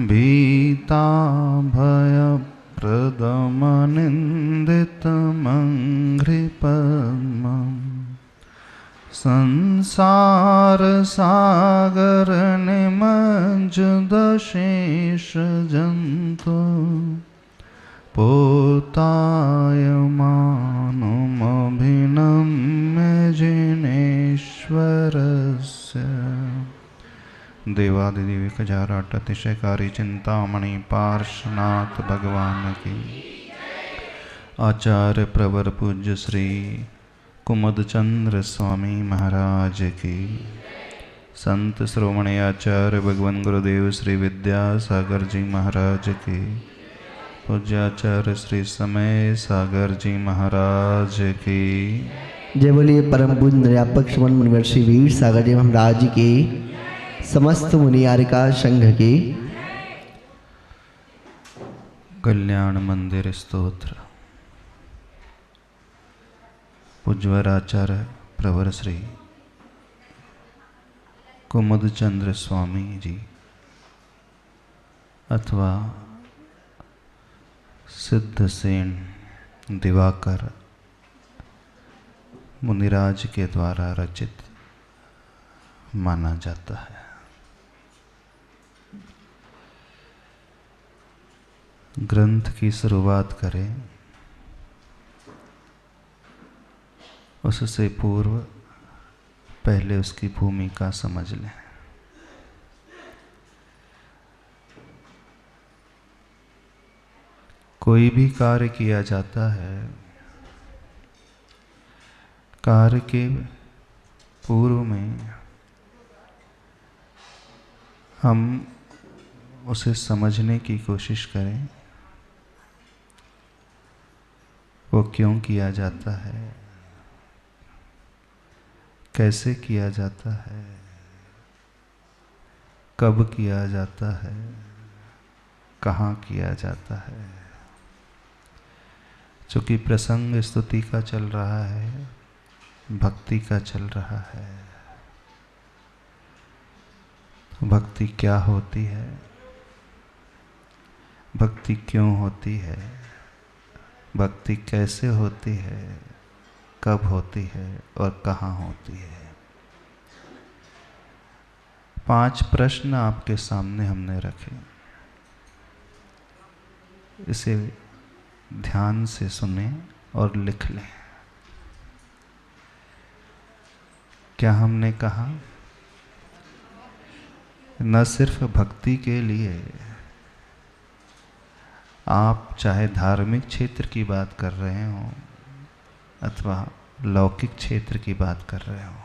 भीता भयप्रदमनिन्दितमङ्घ्रिपद्मम् संसारसागरनिमज्जदशेषजन्तु पोतायमानमभिनम्य जिनेश्वरस्य देवादिदेविकजाराट अतिशयकारी चिंतामणि पार्श्वनाथ भगवान की। आचार्य प्रवर पूज्य श्री कुमुद चंद्र स्वामी महाराज की। संत श्रोमणी आचार्य भगवान गुरुदेव श्री विद्यासागर जी महाराज की। पूज्याचार्य श्री समय सागर जी महाराज की। जय बोलिए परम पूज्य निर्यापक श्रवण मुनिवर्षि वीर सागर जी महाराज की। समस्त मुनियारिका संघ की। कल्याण मंदिर स्तोत्र। पूज्यवर आचार्य प्रवर श्री कुमुद चंद्र स्वामी जी अथवा सिद्धसेन दिवाकर मुनिराज के द्वारा रचित माना जाता है। ग्रंथ की शुरुआत करें उससे पूर्व पहले उसकी भूमिका समझ लें। कोई भी कार्य किया जाता है, कार्य के पूर्व में हम उसे समझने की कोशिश करें। वो क्यों किया जाता है, कैसे किया जाता है, कब किया जाता है, कहाँ किया जाता है। चूँकि प्रसंग स्तुति का चल रहा है, भक्ति का चल रहा है, तो भक्ति क्या होती है, भक्ति क्यों होती है, भक्ति कैसे होती है, कब होती है और कहाँ होती है। 5 प्रश्न आपके सामने हमने रखे। इसे ध्यान से सुने और लिख लें। क्या हमने कहा? न सिर्फ भक्ति के लिए, आप चाहे धार्मिक क्षेत्र की बात कर रहे हो अथवा लौकिक क्षेत्र की बात कर रहे हो,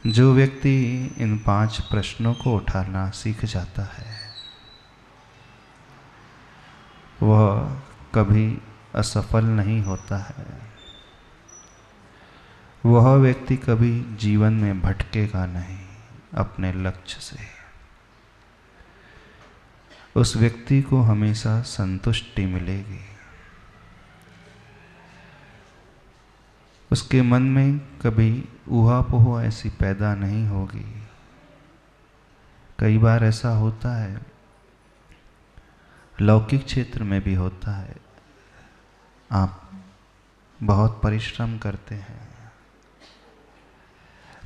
जो व्यक्ति इन 5 प्रश्नों को उठाना सीख जाता है वह कभी असफल नहीं होता है। वह व्यक्ति कभी जीवन में भटकेगा नहीं अपने लक्ष्य से। उस व्यक्ति को हमेशा संतुष्टि मिलेगी। उसके मन में कभी ऊहा-पोह ऐसी पैदा नहीं होगी। कई बार ऐसा होता है, लौकिक क्षेत्र में भी होता है। आप बहुत परिश्रम करते हैं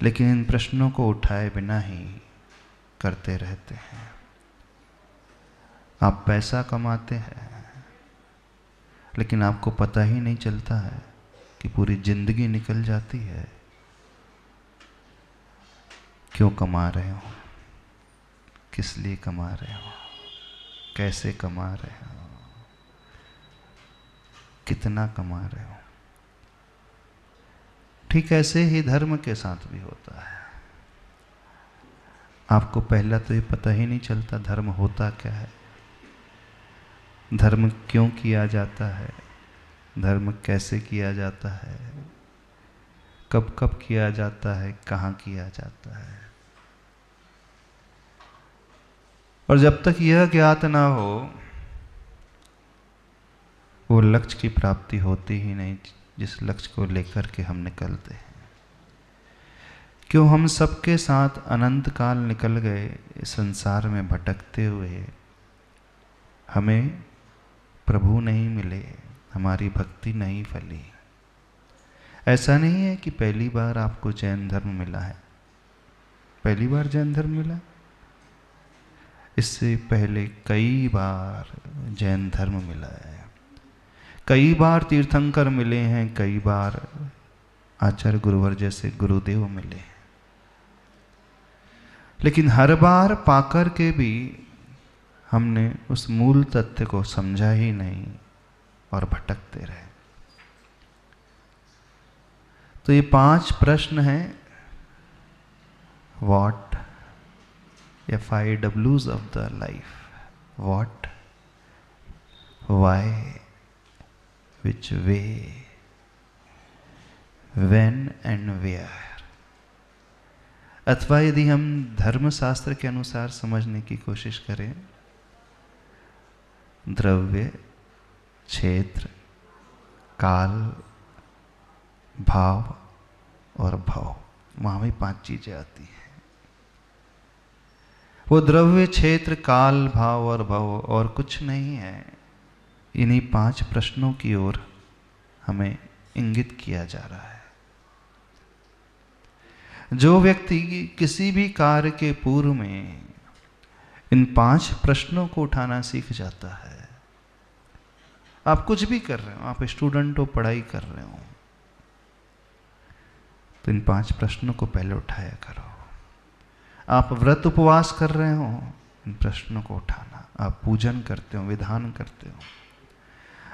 लेकिन इन प्रश्नों को उठाए बिना ही करते रहते हैं। आप पैसा कमाते हैं लेकिन आपको पता ही नहीं चलता है कि पूरी जिंदगी निकल जाती है। क्यों कमा रहे हो, किस लिए कमा रहे हो, कैसे कमा रहे हो, कितना कमा रहे हो। ठीक ऐसे ही धर्म के साथ भी होता है। आपको पहला तो ये पता ही नहीं चलता धर्म होता क्या है, धर्म क्यों किया जाता है, धर्म कैसे किया जाता है, कब कब किया जाता है, कहाँ किया जाता है। और जब तक यह ज्ञात ना हो वो लक्ष्य की प्राप्ति होती ही नहीं जिस लक्ष्य को लेकर के हम निकलते हैं। क्यों हम सबके साथ अनंत काल निकल गए इस संसार में भटकते हुए, हमें प्रभु नहीं मिले, हमारी भक्ति नहीं फली। ऐसा नहीं है कि पहली बार आपको जैन धर्म मिला है, पहली बार जैन धर्म मिला। इससे पहले कई बार जैन धर्म मिला है, कई बार तीर्थंकर मिले हैं, कई बार आचार्य गुरुवर जैसे गुरुदेव मिले हैं, लेकिन हर बार पाकर के भी हमने उस मूल तथ्य को समझा ही नहीं और भटकते रहे। तो ये 5 प्रश्न हैं, व्हाट या 5 W's of the life. What, why, which way, when and where. अथवा यदि हम धर्मशास्त्र के अनुसार समझने की कोशिश करें, द्रव्य, क्षेत्र, काल, भाव और भव, वहाँ भी 5 चीजें आती हैं। वो द्रव्य, क्षेत्र, काल, भाव और भव और कुछ नहीं है। इन्हीं 5 प्रश्नों की ओर हमें इंगित किया जा रहा है। जो व्यक्ति किसी भी कार्य के पूर्व में इन 5 प्रश्नों को उठाना सीख जाता है, आप कुछ भी कर रहे हो, आप स्टूडेंट हो, पढ़ाई कर रहे हो, तो इन 5 प्रश्नों को पहले उठाया करो। आप व्रत उपवास कर रहे हो, इन प्रश्नों को उठाना। आप पूजन करते हो, विधान करते हो,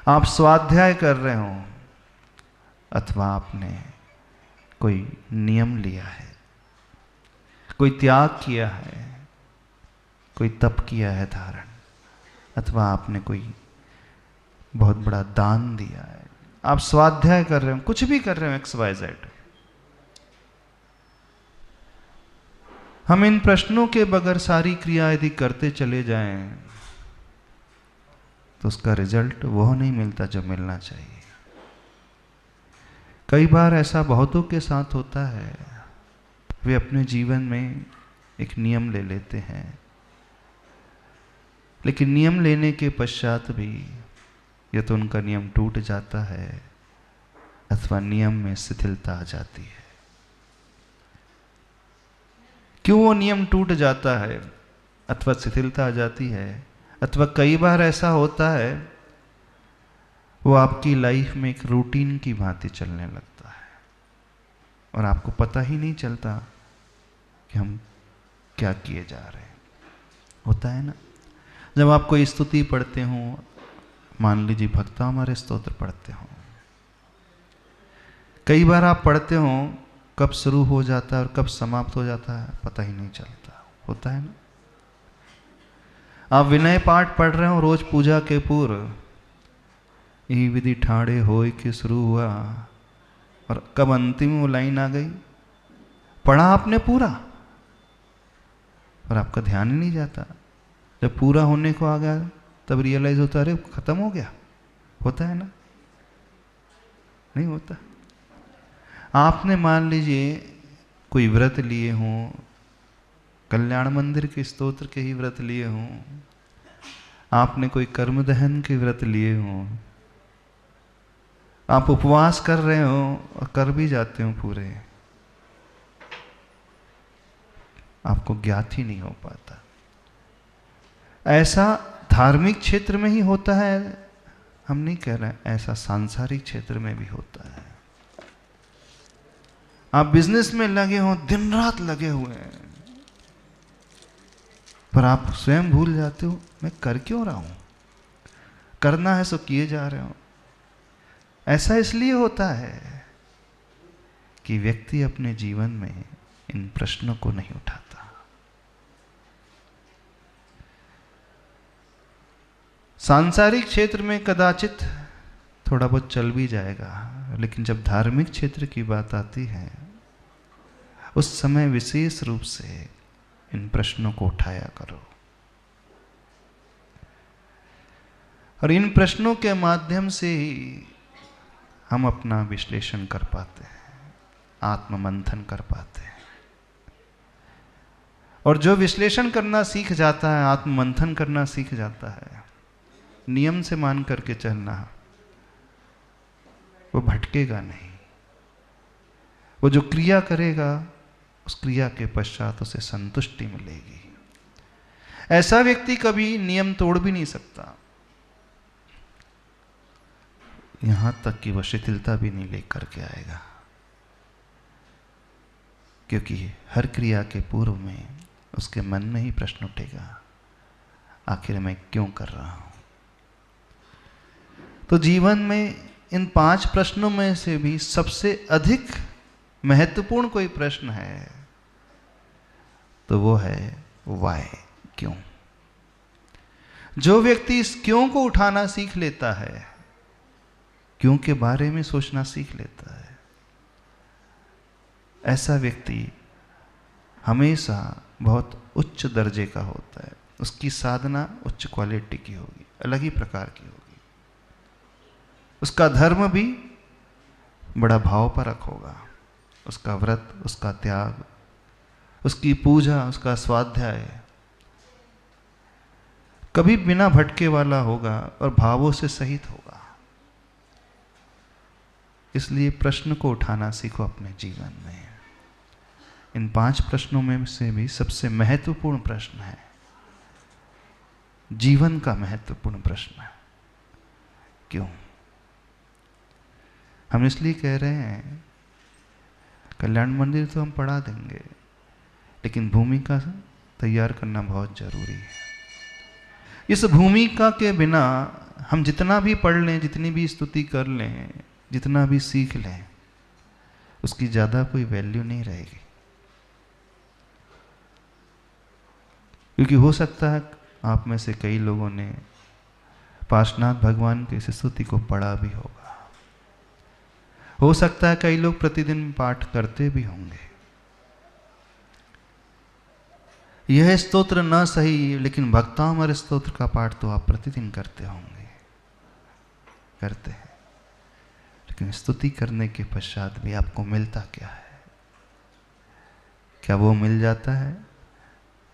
आप स्वाध्याय कर रहे हो, अथवा आपने कोई नियम लिया है, कोई त्याग किया है, कोई तप किया है धारण, अथवा आपने कोई बहुत बड़ा दान दिया है, आप स्वाध्याय कर रहे हो, कुछ भी कर रहे हो, XYZ। हम इन प्रश्नों के बगैर सारी क्रिया यदि करते चले जाएं तो उसका रिजल्ट वो नहीं मिलता जो मिलना चाहिए। कई बार ऐसा बहुतों के साथ होता है, वे अपने जीवन में एक नियम ले लेते हैं, लेकिन नियम लेने के पश्चात भी या तो उनका नियम टूट जाता है अथवा नियम में शिथिलता आ जाती है। क्यों वो नियम टूट जाता है अथवा शिथिलता आ जाती है, अथवा कई बार ऐसा होता है वो आपकी लाइफ में एक रूटीन की भांति चलने लगता है और आपको पता ही नहीं चलता कि हम क्या किए जा रहे हैं। होता है ना, जब आप कोई स्तुति पढ़ते हो, मान लीजिए भक्ता हमारे स्तोत्र पढ़ते हो, कई बार आप पढ़ते हो, कब शुरू हो जाता है और कब समाप्त हो जाता है पता ही नहीं चलता। होता है ना, आप विनय पाठ पढ़ रहे हो रोज पूजा के पूर्व, यही विधि ठाड़े होए के शुरू हुआ और कब अंतिम वो लाइन आ गई, पढ़ा आपने पूरा और आपका ध्यान ही नहीं जाता। जब पूरा होने को आ गया तब रियलाइज होता अरे खत्म हो गया। होता है ना, नहीं होता। आपने मान लीजिए कोई व्रत लिए हों, कल्याण मंदिर के स्तोत्र के ही व्रत लिए हों, आपने कोई कर्म दहन के व्रत लिए हों, आप उपवास कर रहे हो और कर भी जाते हो पूरे, आपको ज्ञात ही नहीं हो पाता। ऐसा धार्मिक क्षेत्र में ही होता है, हम नहीं कह रहे हैं, ऐसा सांसारिक क्षेत्र में भी होता है। आप बिजनेस में लगे हो, दिन रात लगे हुए हैं, पर आप स्वयं भूल जाते हो मैं कर क्यों रहा हूं, करना है सो किए जा रहे हो। ऐसा इसलिए होता है कि व्यक्ति अपने जीवन में इन प्रश्नों को नहीं उठाता। सांसारिक क्षेत्र में कदाचित थोड़ा बहुत चल भी जाएगा, लेकिन जब धार्मिक क्षेत्र की बात आती है उस समय विशेष रूप से इन प्रश्नों को उठाया करो। और इन प्रश्नों के माध्यम से ही हम अपना विश्लेषण कर पाते हैं, आत्ममंथन कर पाते हैं। और जो विश्लेषण करना सीख जाता है, आत्ममंथन करना सीख जाता है, नियम से मान करके चलना, वो भटकेगा नहीं। वो जो क्रिया करेगा उस क्रिया के पश्चात उसे संतुष्टि मिलेगी। ऐसा व्यक्ति कभी नियम तोड़ भी नहीं सकता, यहां तक कि वह शिथिलता भी नहीं लेकर के आएगा, क्योंकि हर क्रिया के पूर्व में उसके मन में ही प्रश्न उठेगा, आखिर मैं क्यों कर रहा हूं। तो जीवन में इन 5 प्रश्नों में से भी सबसे अधिक महत्वपूर्ण कोई प्रश्न है तो वो है वाय, क्यों। जो व्यक्ति इस क्यों को उठाना सीख लेता है, क्यों के बारे में सोचना सीख लेता है, ऐसा व्यक्ति हमेशा बहुत उच्च दर्जे का होता है। उसकी साधना उच्च क्वालिटी की होगी, अलग ही प्रकार की होगी। उसका धर्म भी बड़ा भावपरक होगा, उसका व्रत, उसका त्याग, उसकी पूजा, उसका स्वाध्याय कभी बिना भटके वाला होगा और भावों से सहित होगा। इसलिए प्रश्न को उठाना सीखो अपने जीवन में। इन 5 प्रश्नों में से भी सबसे महत्वपूर्ण प्रश्न है, जीवन का महत्वपूर्ण प्रश्न है, क्यों। हम इसलिए कह रहे हैं कल्याण मंदिर तो हम पढ़ा देंगे, लेकिन भूमिका तैयार करना बहुत जरूरी है। इस भूमिका के बिना हम जितना भी पढ़ लें, जितनी भी स्तुति कर लें, जितना भी सीख लें, उसकी ज़्यादा कोई वैल्यू नहीं रहेगी। क्योंकि हो सकता है आप में से कई लोगों ने पार्श्वनाथ भगवान की इस स्तुति को पढ़ा भी होगा। हो सकता है कई लोग प्रतिदिन पाठ करते भी होंगे। यह स्तोत्र न सही, लेकिन भक्तामर स्तोत्र का पाठ तो आप प्रतिदिन करते होंगे, करते हैं। लेकिन स्तुति करने के पश्चात भी आपको मिलता क्या है? क्या वो मिल जाता है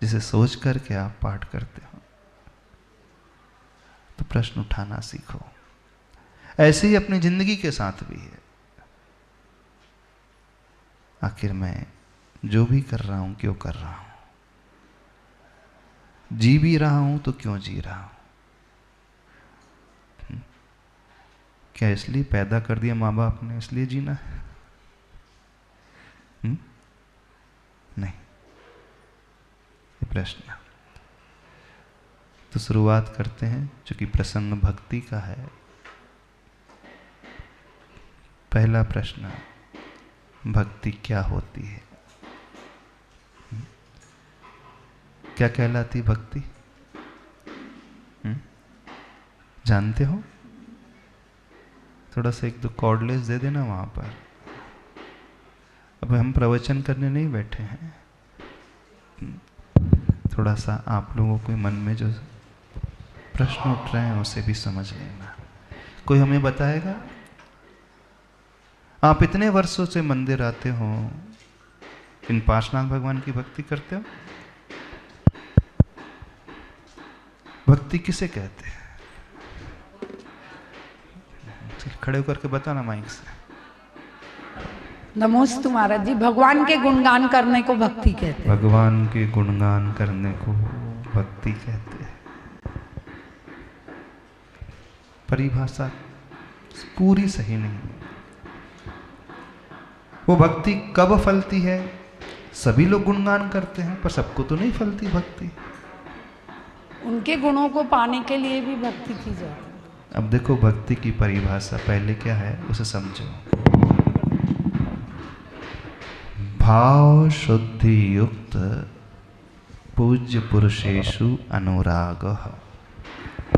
जिसे सोच करके आप पाठ करते हो? तो प्रश्न उठाना सीखो। ऐसे ही अपनी जिंदगी के साथ भी है, आखिर मैं जो भी कर रहा हूं क्यों कर रहा हूं, जी भी रहा हूं तो क्यों जी रहा हूं। क्या इसलिए पैदा कर दिया माँ बाप ने इसलिए जीना है? नहीं, ये प्रश्न। तो शुरुआत करते हैं, चूंकि प्रसंग भक्ति का है। पहला प्रश्न, भक्ति क्या होती है? क्या कहलाती भक्ति? जानते हो? थोड़ा सा 1-2 कॉर्डलेस दे देना वहां पर। अब हम प्रवचन करने नहीं बैठे हैं, थोड़ा सा आप लोगों के मन में जो प्रश्न उठ रहे हैं उसे भी समझ लेना। कोई हमें बताएगा? आप इतने वर्षों से मंदिर आते हो, इन पार्श्वनाथ भगवान की भक्ति करते हो? भक्ति किसे कहते हैं? खड़े होकर के बताना माइक से। नमोस्तु महाराज जी। भगवान के गुणगान करने को भक्ति कहते हैं। भगवान के गुणगान करने को भक्ति कहते हैं। परिभाषा पूरी सही नहीं। वो भक्ति कब फलती है? सभी लोग गुणगान करते हैं, पर सबको तो नहीं फलती भक्ति। उनके गुणों को पाने के लिए भी भक्ति की जाती है। अब देखो, भक्ति की परिभाषा पहले क्या है उसे समझो। भाव शुद्धि युक्त पूज्य पुरुषेषु अनुराग,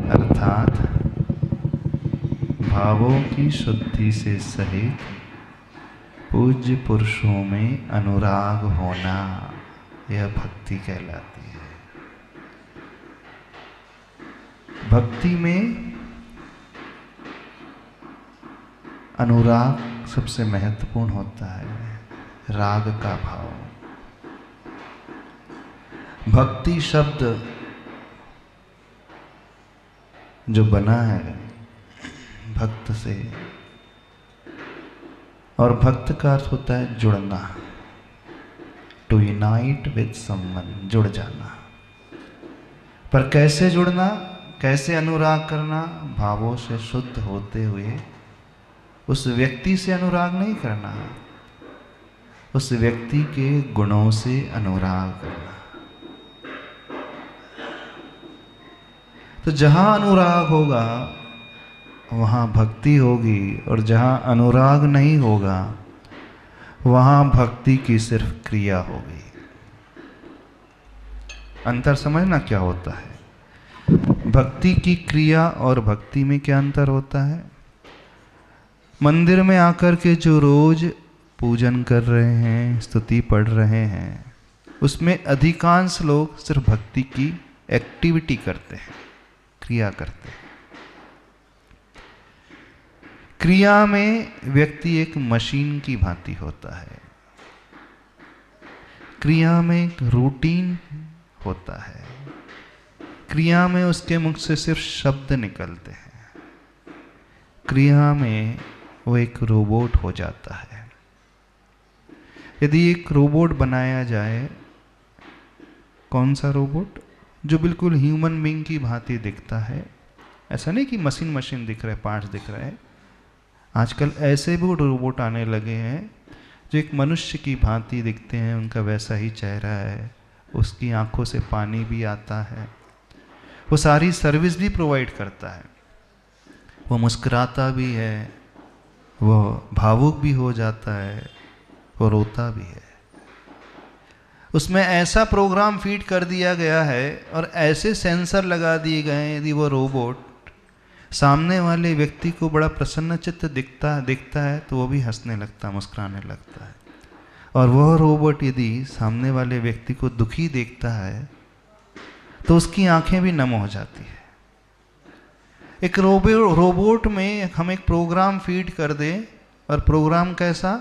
अर्थात भावों की शुद्धि से सहित पूज्य पुरुषों में अनुराग होना, यह भक्ति कहलाती है। भक्ति में अनुराग सबसे महत्वपूर्ण होता है, राग का भाव। भक्ति शब्द जो बना है भक्त से, और भक्त का अर्थ होता है जुड़ना, टू यूनाइट विद समवन, जुड़ जाना। पर कैसे जुड़ना, कैसे अनुराग करना? भावों से शुद्ध होते हुए उस व्यक्ति से अनुराग नहीं करना, उस व्यक्ति के गुणों से अनुराग करना। तो जहां अनुराग होगा वहां भक्ति होगी, और जहां अनुराग नहीं होगा वहां भक्ति की सिर्फ क्रिया होगी। अंतर समझना क्या होता है? भक्ति की क्रिया और भक्ति में क्या अंतर होता है? मंदिर में आकर के जो रोज पूजन कर रहे हैं, स्तुति पढ़ रहे हैं, उसमें अधिकांश लोग सिर्फ भक्ति की एक्टिविटी करते हैं, क्रिया करते हैं। क्रिया में व्यक्ति एक मशीन की भांति होता है, क्रिया में एक रूटीन होता है, क्रिया में उसके मुख से सिर्फ शब्द निकलते हैं, क्रिया में वो एक रोबोट हो जाता है। यदि एक रोबोट बनाया जाए, कौन सा रोबोट? जो बिल्कुल ह्यूमन बीइंग की भांति दिखता है, ऐसा नहीं कि मशीन दिख रहा है, पार्ट्स दिख रहे हैं। आजकल ऐसे भी रोबोट आने लगे हैं जो एक मनुष्य की भांति दिखते हैं, उनका वैसा ही चेहरा है, उसकी आंखों से पानी भी आता है, वो सारी सर्विस भी प्रोवाइड करता है, वो मुस्कुराता भी है, वो भावुक भी हो जाता है, वो रोता भी है। उसमें ऐसा प्रोग्राम फीड कर दिया गया है और ऐसे सेंसर लगा दिए गए हैं, यदि वो रोबोट सामने वाले व्यक्ति को बड़ा प्रसन्नचित्त दिखता है तो वो भी हंसने लगता है, मुस्कुराने लगता है। और वह रोबोट यदि सामने वाले व्यक्ति को दुखी देखता है तो उसकी आंखें भी नम हो जाती है। एक रोबोट में हम एक प्रोग्राम फीड कर दें, और प्रोग्राम कैसा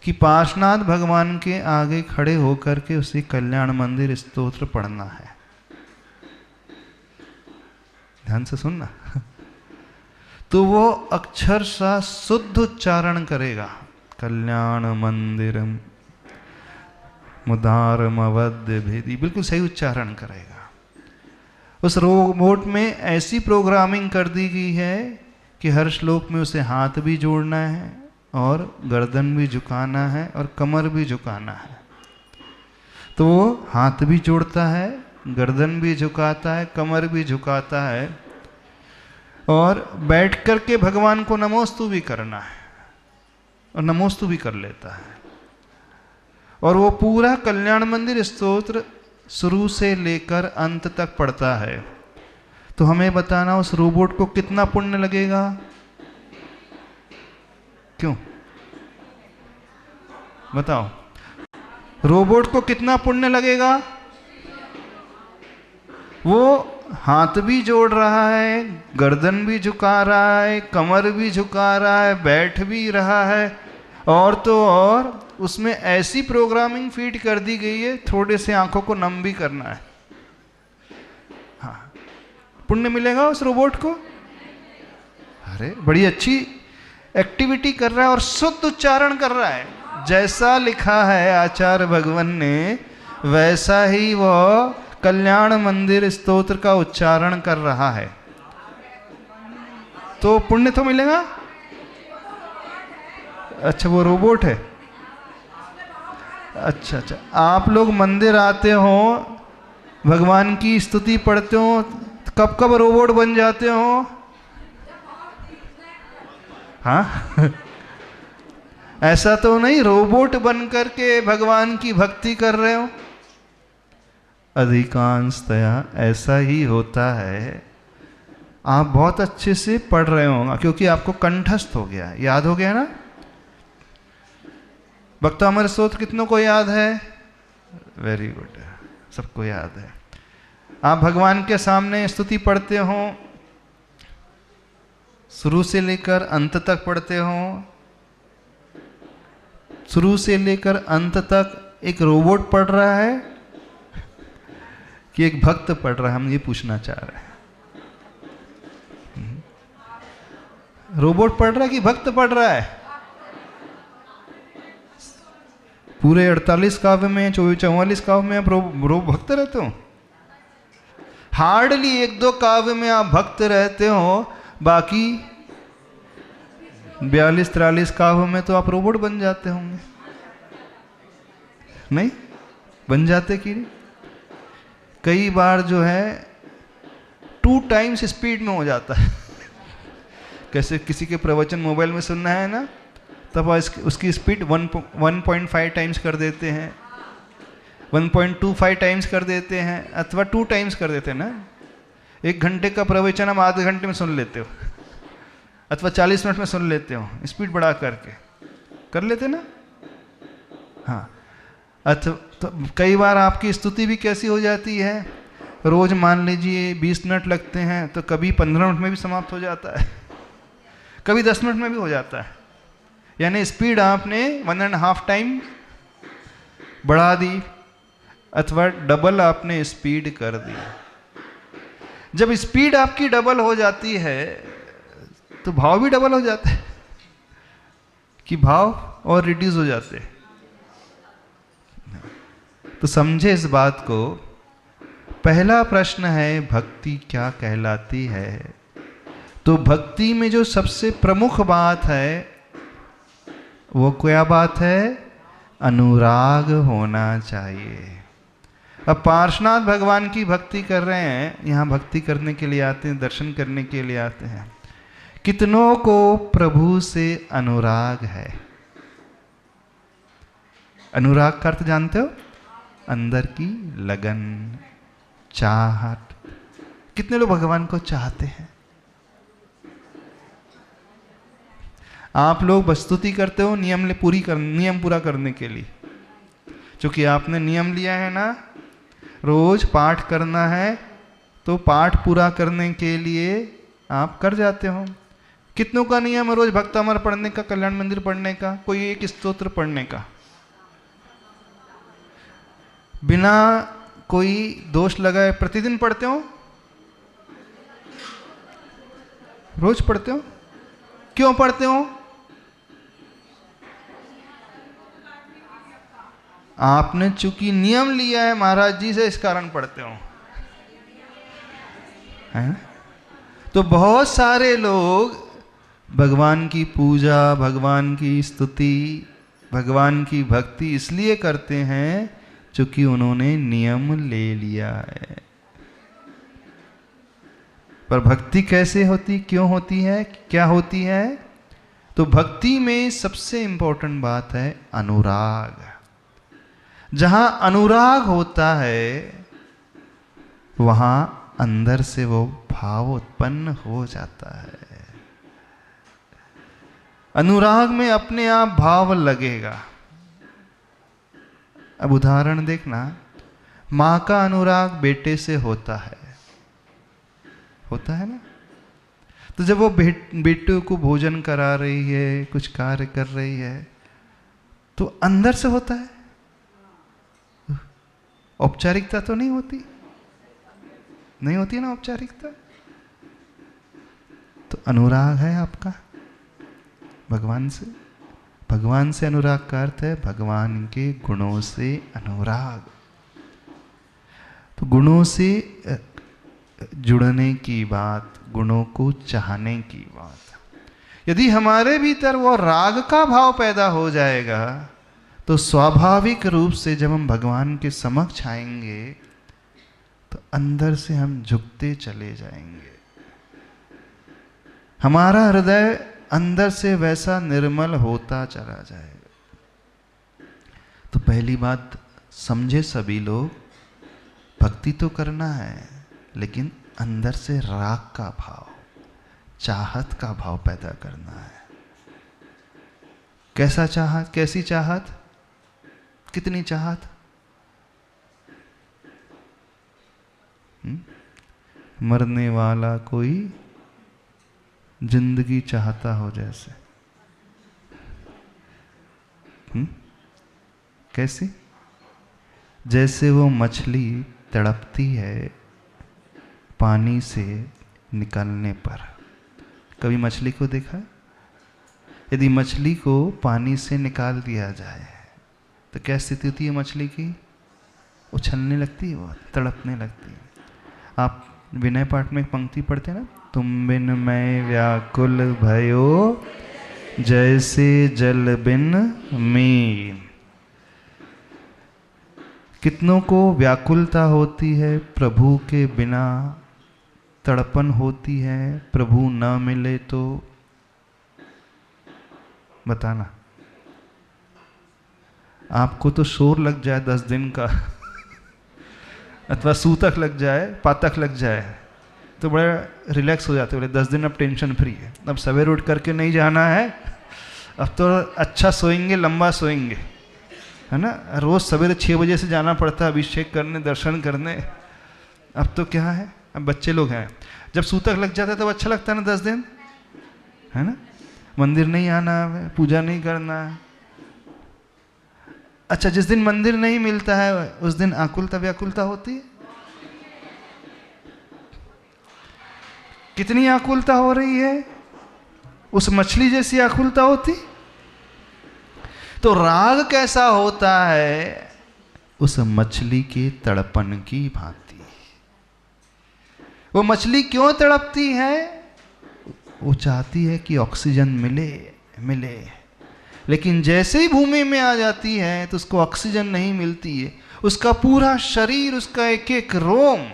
कि पार्श्वनाथ भगवान के आगे खड़े होकर के उसे कल्याण मंदिर स्तोत्र पढ़ना है। ध्यान से सुनना। तो वो अक्षरशः शुद्ध उच्चारण करेगा, कल्याण मंदिरम मुदारम अवध्य भेदी, बिल्कुल सही उच्चारण करेगा। उस रोबोट में ऐसी प्रोग्रामिंग कर दी गई है कि हर श्लोक में उसे हाथ भी जोड़ना है और गर्दन भी झुकाना है और कमर भी झुकाना है। तो वो हाथ भी जोड़ता है, गर्दन भी झुकाता है, कमर भी झुकाता है, और बैठ करके भगवान को नमोस्तु भी करना है, और नमोस्तु भी कर लेता है। और वो पूरा कल्याण मंदिर स्तोत्र शुरू से लेकर अंत तक पढ़ता है। तो हमें बताना उस रोबोट को कितना पुण्य लगेगा? क्यों बताओ, रोबोट को कितना पुण्य लगेगा? वो हाथ भी जोड़ रहा है, गर्दन भी झुका रहा है, कमर भी झुका रहा है, बैठ भी रहा है, और तो और उसमें ऐसी प्रोग्रामिंग फीड कर दी गई है, थोड़े से आंखों को नम भी करना है। हाँ, पुण्य मिलेगा उस रोबोट को। अरे बड़ी अच्छी एक्टिविटी कर रहा है और शुद्ध उच्चारण कर रहा है। जैसा लिखा है आचार्य भगवान ने, वैसा ही वह कल्याण मंदिर स्तोत्र का उच्चारण कर रहा है। तो पुण्य तो मिलेगा। अच्छा, वो रोबोट है। अच्छा, आप लोग मंदिर आते हो, भगवान की स्तुति पढ़ते हो, कब कब रोबोट बन जाते हो? हाँ ऐसा तो नहीं रोबोट बन करके भगवान की भक्ति कर रहे हो। अधिकांशतया ऐसा ही होता है। आप बहुत अच्छे से पढ़ रहे होंगे क्योंकि आपको कंठस्थ हो गया, याद हो गया ना। भक्तामृत स्तोत्र कितनों को याद है? वेरी गुड, सबको याद है। आप भगवान के सामने स्तुति पढ़ते हो, शुरू से लेकर अंत तक पढ़ते हो। शुरू से लेकर अंत तक एक रोबोट पढ़ रहा है, कि एक भक्त पढ़ रहा है, हम ये पूछना चाह रहे हैं। रोबोट पढ़ रहा है कि भक्त पढ़ रहा है? पूरे 48 काव्य में, 44 काव्य में आप भक्त रहते हो? हार्डली 1-2 काव्य में आप भक्त रहते हो, बाकी 42-43 काव्य में तो आप रोबोट बन जाते होंगे, नहीं बन जाते कि नहीं? कई बार जो है 2 टाइम्स स्पीड में हो जाता है। कैसे किसी के प्रवचन मोबाइल में सुनना है ना, तब उसकी स्पीड 1.5 टाइम्स कर देते हैं, 1.25 टाइम्स कर देते हैं, अथवा 2 टाइम्स कर देते हैं ना। 1 घंटे का प्रवचन हम आधे घंटे में सुन लेते हो, अथवा 40 मिनट में सुन लेते हो, स्पीड बढ़ा करके कर लेते ना। हाँ, अथवा तो कई बार आपकी स्तुति भी कैसी हो जाती है, रोज मान लीजिए 20 मिनट लगते हैं, तो कभी 15 मिनट में भी समाप्त हो जाता है, कभी 10 मिनट में भी हो जाता है। यानी स्पीड आपने 1.5 टाइम बढ़ा दी, अथवा डबल आपने स्पीड कर दी। जब स्पीड आपकी डबल हो जाती है तो भाव भी डबल हो जाते हैं, कि भाव और रिड्यूस हो जाते हैं। तो समझे इस बात को। पहला प्रश्न है, भक्ति क्या कहलाती है? तो भक्ति में जो सबसे प्रमुख बात है वो क्या बात है? अनुराग होना चाहिए। अब पार्श्वनाथ भगवान की भक्ति कर रहे हैं, यहाँ भक्ति करने के लिए आते हैं, दर्शन करने के लिए आते हैं। कितनों को प्रभु से अनुराग है? अनुराग का अर्थ जानते हो? अंदर की लगन, चाहत। कितने लोग भगवान को चाहते हैं? आप लोग स्तुति करते हो नियम पूरा करने के लिए, क्योंकि आपने नियम लिया है ना, रोज पाठ करना है, तो पाठ पूरा करने के लिए आप कर जाते हो। कितनों का नियम है रोज भक्तामर पढ़ने का, कल्याण मंदिर पढ़ने का, कोई एक स्तोत्र पढ़ने का, बिना कोई दोष लगाए प्रतिदिन पढ़ते हो? रोज पढ़ते हो? क्यों पढ़ते हो? आपने चूंकि नियम लिया है महाराज जी से, इस कारण पढ़ते हो, है? तो बहुत सारे लोग भगवान की पूजा, भगवान की स्तुति, भगवान की भक्ति इसलिए करते हैं क्योंकि उन्होंने नियम ले लिया है। पर भक्ति कैसे होती, क्यों होती है, क्या होती है? तो भक्ति में सबसे इंपॉर्टेंट बात है अनुराग। जहां अनुराग होता है वहां अंदर से वो भाव उत्पन्न हो जाता है। अनुराग में अपने आप भाव लगेगा। अब उदाहरण देखना, माँ का अनुराग बेटे से होता है ना। तो जब वो बेटे को भोजन करा रही है, कुछ कार्य कर रही है, तो अंदर से होता है, औपचारिकता तो नहीं होती ना औपचारिकता। तो अनुराग है आपका भगवान से। भगवान से अनुराग का अर्थ है भगवान के गुणों से अनुराग। तो गुणों से जुड़ने की बात, गुणों को चाहने की बात। यदि हमारे भीतर वो राग का भाव पैदा हो जाएगा तो स्वाभाविक रूप से जब हम भगवान के समक्ष आएंगे तो अंदर से हम झुकते चले जाएंगे। हमारा हृदय अंदर से वैसा निर्मल होता चला जाएगा। तो पहली बात समझे सभी लोग, भक्ति तो करना है लेकिन अंदर से राग का भाव, चाहत का भाव पैदा करना है। कैसा चाहत, कैसी चाहत, कितनी चाहत? मरने वाला कोई जिंदगी चाहता हो जैसे। कैसी? जैसे वो मछली तड़पती है पानी से निकलने पर। कभी मछली को देखा? यदि मछली को पानी से निकाल दिया जाए तो क्या स्थिति होती है मछली की? उछलने लगती है, वो तड़पने लगती है। आप विनय पाठ में एक पंक्ति पढ़ते हैं ना, तुम बिन मैं व्याकुल भयो जैसे जल बिन मीन। कितनों को व्याकुलता होती है प्रभु के बिना, तड़पन होती है प्रभु न मिले तो। बताना, आपको तो शोर लग जाए 10 दिन का अथवा सूतक लग जाए, पातक लग जाए तो बड़ा रिलैक्स हो जाते, बोले 10 दिन अब टेंशन फ्री है, अब सवेरे उठ करके नहीं जाना है, अब तो अच्छा सोएंगे, लंबा सोएंगे, है ना। रोज़ सवेरे 6 बजे से जाना पड़ता है अभिषेक करने, दर्शन करने। अब तो क्या है, अब बच्चे लोग हैं, जब सूतक लग जाता है तब अच्छा लगता है ना 10 दिन, है ना। मंदिर नहीं आना है, पूजा नहीं करना है। अच्छा, जिस दिन मंदिर नहीं मिलता है उस दिन आकुलता व्याकुलता होती है। कितनी आकुलता हो रही है, उस मछली जैसी आकुलता होती। तो राग कैसा होता है, उस मछली के तड़पन की भांति। वो मछली क्यों तड़पती है? वो चाहती है कि ऑक्सीजन मिले मिले, लेकिन जैसे ही भूमि में आ जाती है तो उसको ऑक्सीजन नहीं मिलती है। उसका पूरा शरीर, उसका एक एक रोम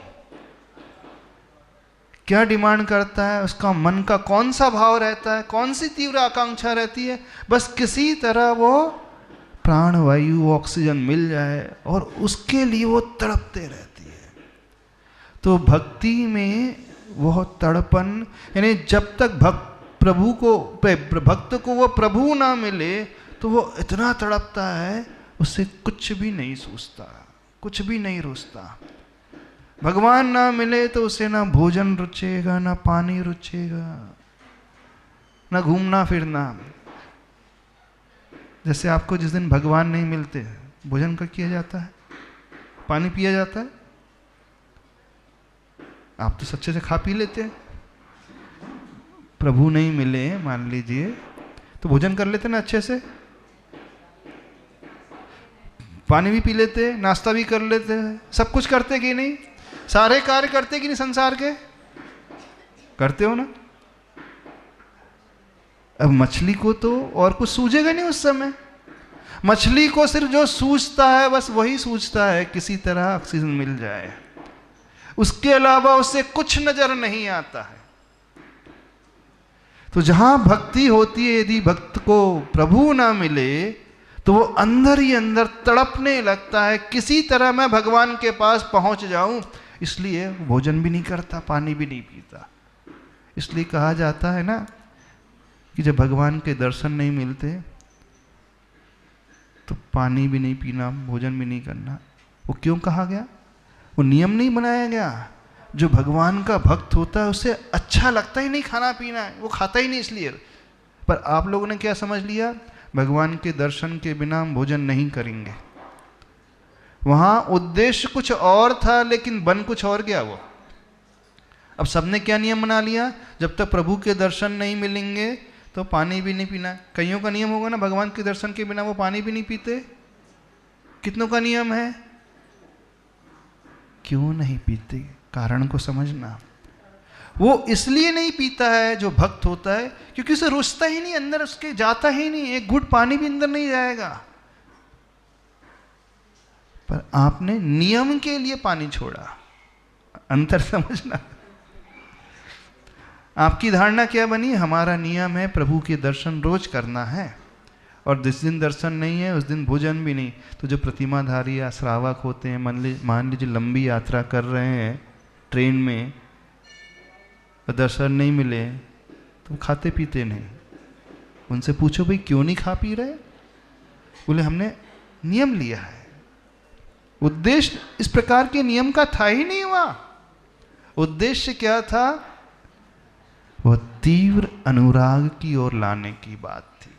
क्या डिमांड करता है, उसका मन का कौन सा भाव रहता है, कौन सी तीव्र आकांक्षा रहती है, बस किसी तरह वो प्राणवायु ऑक्सीजन मिल जाए, और उसके लिए वो तड़पते रहती है। तो भक्ति में वह तड़पन, यानी जब तक भक्त को वो प्रभु ना मिले तो वो इतना तड़पता है, उससे कुछ भी नहीं सूझता, कुछ भी नहीं रुचता। भगवान ना मिले तो उसे ना भोजन रुचेगा, ना पानी रुचेगा, ना घूमना फिरना। जैसे आपको जिस दिन भगवान नहीं मिलते, भोजन का किया जाता है, पानी पिया जाता है, आप तो सच्चे से खा पी लेते हैं। प्रभु नहीं मिले मान लीजिए तो भोजन कर लेते ना अच्छे से, पानी भी पी लेते, नाश्ता भी कर लेते, सब कुछ करते कि नहीं, सारे कार्य करते कि नहीं, संसार के करते हो ना। अब मछली को तो और कुछ सूझेगा नहीं उस समय। मछली को सिर्फ जो सूझता है बस वही सूझता है, किसी तरह ऑक्सीजन मिल जाए, उसके अलावा उससे कुछ नजर नहीं आता है। तो जहां भक्ति होती है, यदि भक्त को प्रभु ना मिले तो वो अंदर ही अंदर तड़पने लगता है, किसी तरह मैं भगवान के पास पहुंच जाऊं। इसलिए भोजन भी नहीं करता, पानी भी नहीं पीता। इसलिए कहा जाता है ना कि जब भगवान के दर्शन नहीं मिलते तो पानी भी नहीं पीना, भोजन भी नहीं करना। वो क्यों कहा गया? वो नियम नहीं बनाया गया। जो भगवान का भक्त होता है उसे अच्छा लगता ही नहीं खाना पीना, वो खाता ही नहीं इसलिए। पर आप लोगों ने क्या समझ लिया, भगवान के दर्शन के बिना हम भोजन नहीं करेंगे। वहाँ उद्देश्य कुछ और था लेकिन बन कुछ और गया वो। अब सबने क्या नियम बना लिया, जब तक प्रभु के दर्शन नहीं मिलेंगे तो पानी भी नहीं पीना। कईयों का नियम होगा ना, भगवान के दर्शन के बिना वो पानी भी नहीं पीते। कितनों का नियम है? क्यों नहीं पीते, कारण को समझना। वो इसलिए नहीं पीता है जो भक्त होता है क्योंकि उसे रुचता ही नहीं, अंदर उसके जाता ही नहीं, एक घुट पानी भी अंदर नहीं जाएगा। पर आपने नियम के लिए पानी छोड़ा, अंतर समझना। आपकी धारणा क्या बनी, हमारा नियम है प्रभु के दर्शन रोज करना है, और जिस दिन दर्शन नहीं है उस दिन भोजन भी नहीं। तो जो प्रतिमाधारी या श्रावक होते हैं, मान लीजिए लंबी यात्रा कर रहे हैं ट्रेन में, दर्शन नहीं मिले तो खाते पीते नहीं। उनसे पूछो भाई क्यों नहीं खा पी रहे, बोले हमने नियम लिया है। उद्देश्य इस प्रकार के नियम का था ही नहीं हुआ। उद्देश्य क्या था, वह तीव्र अनुराग की ओर लाने की बात थी।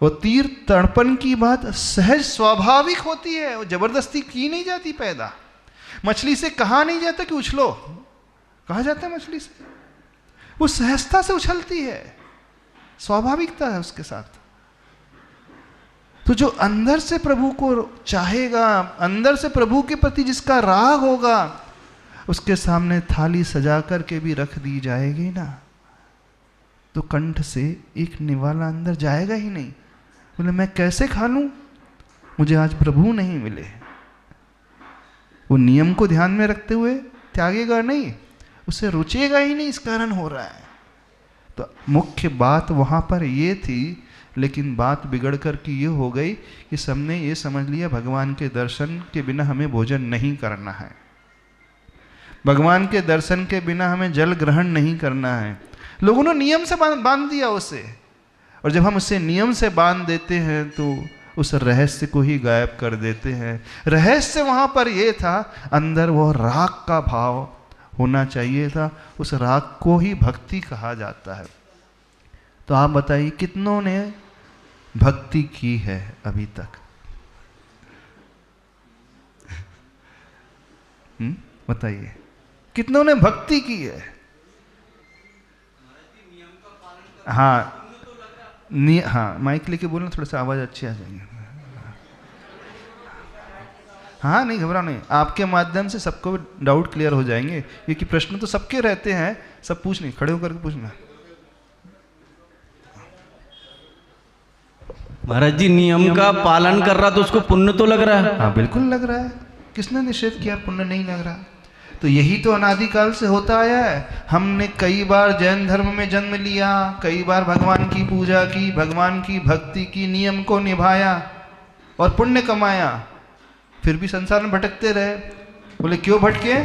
वो तीव्र तड़पन की बात सहज स्वाभाविक होती है, वो जबरदस्ती की नहीं जाती पैदा। मछली से कहा नहीं जाता कि उछलो, कहा जाता है मछली से, वो सहजता से उछलती है, स्वाभाविकता है उसके साथ। तो जो अंदर से प्रभु को चाहेगा, अंदर से प्रभु के प्रति जिसका राग होगा, उसके सामने थाली सजा करके भी रख दी जाएगी ना, तो कंठ से एक निवाला अंदर जाएगा ही नहीं। बोले मैं कैसे खा लूं, मुझे आज प्रभु नहीं मिले। वो नियम को ध्यान में रखते हुए त्यागेगा नहीं, उसे रुचेगा ही नहीं, इस कारण हो रहा है। तो मुख्य बात वहां पर ये थी, लेकिन बात बिगड़ कर के ये हो गई कि सबने ये समझ लिया भगवान के दर्शन के बिना हमें भोजन नहीं करना है, भगवान के दर्शन के बिना हमें जल ग्रहण नहीं करना है। लोगों ने नियम से बांध दिया उसे, और जब हम उसे नियम से बांध देते हैं तो उस रहस्य को ही गायब कर देते हैं। रहस्य वहां पर यह था, अंदर वो राग का भाव होना चाहिए था, उस राग को ही भक्ति कहा जाता है। तो आप बताइए कितनों ने भक्ति की है अभी तक? बताइए कितनों ने भक्ति की है? हाँ हाँ, माइक लेके बोलना, थोड़ा सा आवाज अच्छी आ जाएगी। हाँ नहीं घबराओ नहीं, आपके माध्यम से सबको डाउट क्लियर हो जाएंगे, क्योंकि प्रश्न तो सबके रहते हैं, सब पूछ नहीं, खड़े होकर के पूछना। महाराज जी नियम का पालन कर रहा तो उसको पुण्य तो लग रहा है। हाँ बिल्कुल लग रहा है, किसने निषेध किया पुण्य नहीं लग रहा? तो यही तो अनादिकाल से होता आया है। हमने कई बार जैन धर्म में जन्म लिया, कई बार भगवान की पूजा की, भगवान की भक्ति की, नियम को निभाया और पुण्य कमाया, फिर भी संसार में भटकते रहे। बोले क्यों भटके?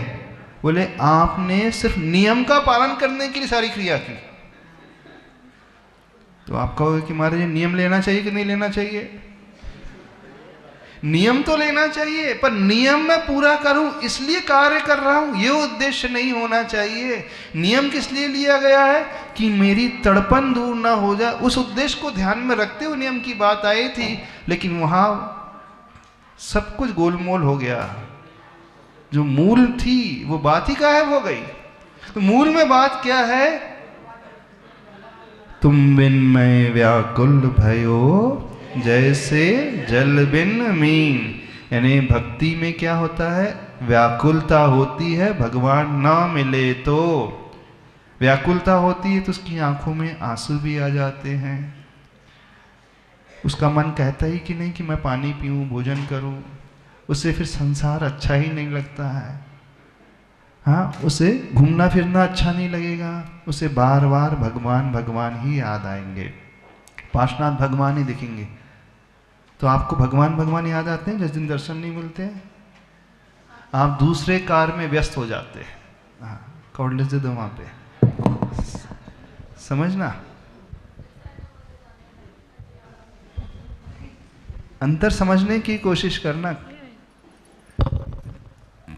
बोले आपने सिर्फ नियम का पालन करने के लिए सारी क्रिया की। तो आप कहोगे कि महाराज नियम लेना चाहिए कि नहीं लेना चाहिए? नियम तो लेना चाहिए, पर नियम मैं पूरा करूं इसलिए कार्य कर रहा हूं, ये उद्देश्य नहीं होना चाहिए। नियम किस लिए लिया गया है? कि मेरी तड़पन दूर ना हो जाए, उस उद्देश्य को ध्यान में रखते हुए नियम की बात आई थी। लेकिन वहां सब कुछ गोलमोल हो गया, जो मूल थी वो बात ही गायब हो गई। तो मूल में बात क्या है? तुम बिन मैं व्याकुल भयो जैसे जल बिन मीन। यानी भक्ति में क्या होता है? व्याकुलता होती है, भगवान ना मिले तो व्याकुलता होती है, तो उसकी आंखों में आंसू भी आ जाते हैं। उसका मन कहता ही कि नहीं कि मैं पानी पीऊं, भोजन करूं, उसे फिर संसार अच्छा ही नहीं लगता है। हाँ, उसे घूमना फिरना अच्छा नहीं लगेगा, उसे बार बार भगवान भगवान ही याद आएंगे, पार्श्वनाथ भगवान ही दिखेंगे। तो आपको भगवान भगवान याद आते हैं जिस दिन दर्शन नहीं मिलते हैं? आप दूसरे कार्य में व्यस्त हो जाते हैं। हाँ, कॉर्डलेस दे दो वहां पे, समझना। अंतर समझने की कोशिश करना,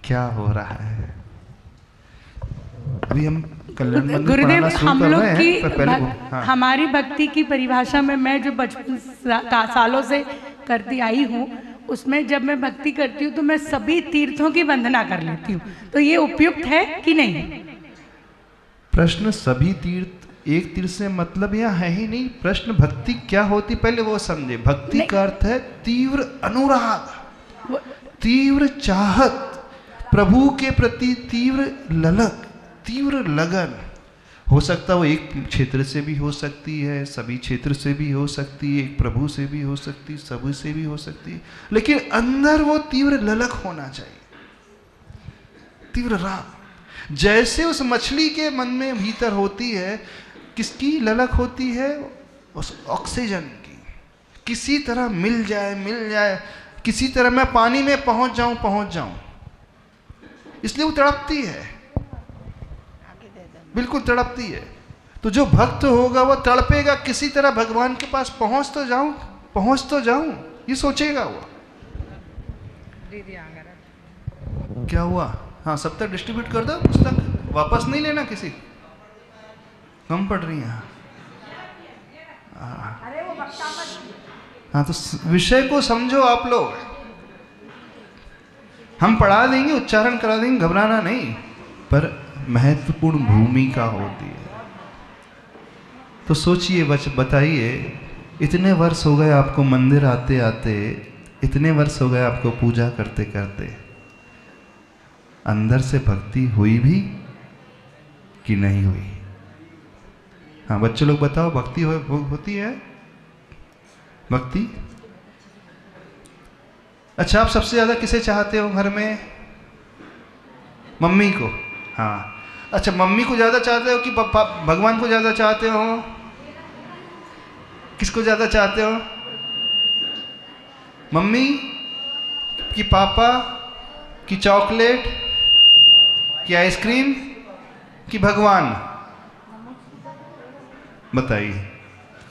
क्या हो रहा है। अभी हम कल्याण मंदिर गुरुदेव, पढ़ाना शुरू हम कर लोग रहे हैं, पर पहले हाँ। हमारी भक्ति की परिभाषा में, मैं जो बचपन सालों से करती आई हूँ, उसमें जब मैं भक्ति करती हूँ तो मैं सभी तीर्थों की वंदना कर लेती हूँ। तो ये उपयुक्त है कि नहीं? प्रश्न सभी तीर्थ एक तीर्थ से मतलब यह है ही नहीं। प्रश्न भक्ति क्या होती पहले वो समझे। भक्ति का अर्थ है तीव्र अनुराग, तीव्र चाहत, प्रभु के प्रति तीव्र ललक, तीव्र लगन। हो सकता है वो एक क्षेत्र से भी हो सकती है, सभी क्षेत्र से भी हो सकती है, एक प्रभु से भी हो सकती है, सभी से भी हो सकती है, लेकिन अंदर वो तीव्र ललक होना चाहिए, तीव्र राग। जैसे उस मछली के मन में भीतर होती है, किसकी ललक होती है? उस ऑक्सीजन की, किसी तरह मिल जाए, किसी तरह मैं पानी में पहुंच जाऊं, इसलिए वो तड़पती है, बिल्कुल तड़पती है। तो जो भक्त होगा वो तड़पेगा, किसी तरह भगवान के पास पहुंच तो जाऊं, ये सोचेगा वो। क्या हुआ? हाँ, सब तक डिस्ट्रीब्यूट कर दो, पुस्तक वापस नहीं लेना किसी, कम पड़ रही है। हाँ, तो विषय को समझो आप लोग। हम पढ़ा देंगे, उच्चारण करा देंगे, घबराना नहीं, पर महत्वपूर्ण भूमिका होती है। तो सोचिए, बताइए, इतने वर्ष हो गए आपको मंदिर आते आते, इतने वर्ष हो गए आपको पूजा करते करते, अंदर से भक्ति हुई भी कि नहीं हुई? हाँ बच्चे लोग बताओ, भक्ति होती है? भक्ति? अच्छा, आप सबसे ज़्यादा किसे चाहते हो घर में? मम्मी को? हाँ। अच्छा, मम्मी को ज़्यादा चाहते हो कि भगवान को ज़्यादा चाहते हो? किसको ज़्यादा चाहते हो? मम्मी कि पापा कि चॉकलेट कि आइसक्रीम कि भगवान? बताइए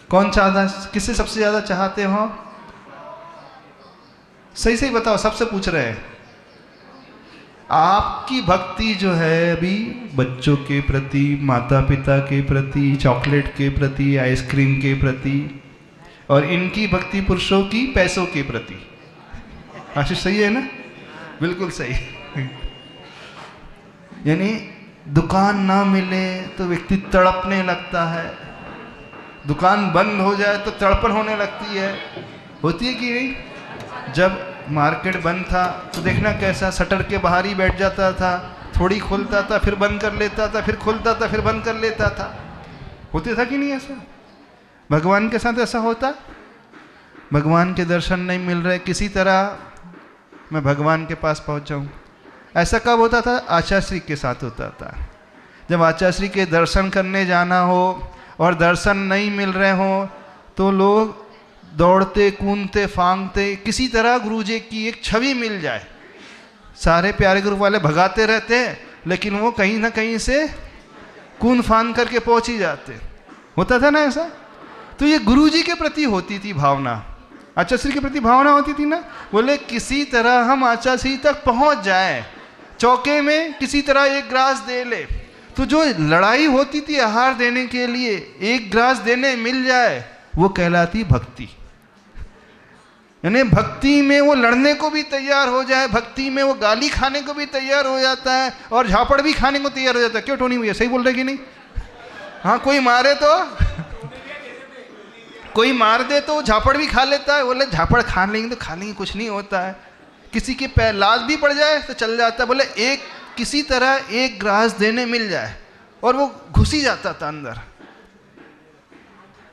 कौन चाहता, किससे सबसे ज़्यादा चाहते हो? सही सही बताओ, सबसे पूछ रहे हैं। आपकी भक्ति जो है अभी बच्चों के प्रति, माता पिता के प्रति, चॉकलेट के प्रति, आइसक्रीम के प्रति, और इनकी भक्ति पुरुषों की पैसों के प्रति। आशीष सही है ना? बिल्कुल सही। यानी दुकान ना मिले तो व्यक्ति तड़पने लगता है, दुकान बंद हो जाए तो तड़पन होने लगती है, होती है कि नहीं? जब मार्केट बंद था तो देखना कैसा शटर के बाहर ही बैठ जाता था, थोड़ी खोलता था फिर बंद कर लेता था, फिर खोलता था फिर बंद कर लेता था। होते था कि नहीं ऐसा? भगवान के साथ ऐसा होता? भगवान के दर्शन नहीं मिल रहे, किसी तरह मैं भगवान के पास पहुंच जाऊं। ऐसा कब होता था? आचार्यश्री के साथ होता था। जब आचार्यश्री के दर्शन करने जाना हो और दर्शन नहीं मिल रहे हो तो लोग दौड़ते कूदते फांगते, किसी तरह गुरुजी की एक छवि मिल जाए। सारे प्यारे ग्रुप वाले भगाते रहते हैं, लेकिन वो कहीं ना कहीं से कूद फांद करके पहुंच ही जाते। होता था ना ऐसा? तो ये गुरुजी के प्रति होती थी भावना, आचार्यश्री के प्रति भावना होती थी ना। बोले किसी तरह हम आचार्यश्री तक पहुंच जाए, चौके में किसी तरह एक ग्रास दे ले। तो जो लड़ाई होती थी आहार देने के लिए, एक ग्रास देने मिल जाए, वो कहलाती भक्ति। यानी भक्ति में वो लड़ने को भी तैयार हो जाए, भक्ति में वो गाली खाने को भी तैयार हो जाता है और झापड़ भी खाने को तैयार हो जाता है। क्यों टोनी भैया, सही बोल रहे कि नहीं? हाँ, कोई मारे तो, कोई मार दे तो झापड़ भी खा लेता है। बोले झापड़ खा लेंगे तो खा लेंगे, कुछ नहीं होता है। किसी के पैर लाज भी पड़ जाए तो चल जाता है। बोले एक किसी तरह एक ग्रास देने मिल जाए, और वो घुस ही जाता था अंदर।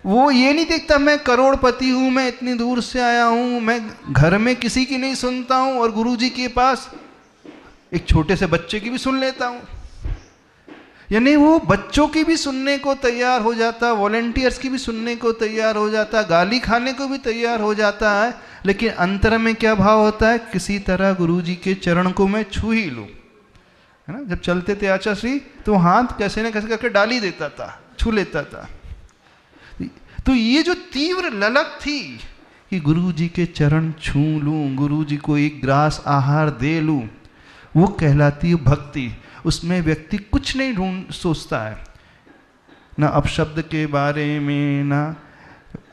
वो ये नहीं देखता मैं करोड़पति हूँ, मैं इतनी दूर से आया हूँ, मैं घर में किसी की नहीं सुनता हूँ और गुरुजी के पास एक छोटे से बच्चे की भी सुन लेता हूँ। यानी वो बच्चों की भी सुनने को तैयार हो जाता, वॉलेंटियर्स की भी सुनने को तैयार हो जाता, गाली खाने को भी तैयार हो जाता है। लेकिन अंतर में क्या भाव होता है? किसी तरह गुरुजी के चरण को मैं छू ही लूँ, है ना। जब चलते थे आचार्यश्री तो हाथ कैसे न कैसे करके डाल ही देता था, छू लेता था। तो ये जो तीव्र ललक थी कि गुरुजी के चरण छू लूँ, गुरुजी को एक ग्रास आहार दे लूँ, वो कहलाती है भक्ति। उसमें व्यक्ति कुछ नहीं सोचता है, ना अपशब्द के बारे में, ना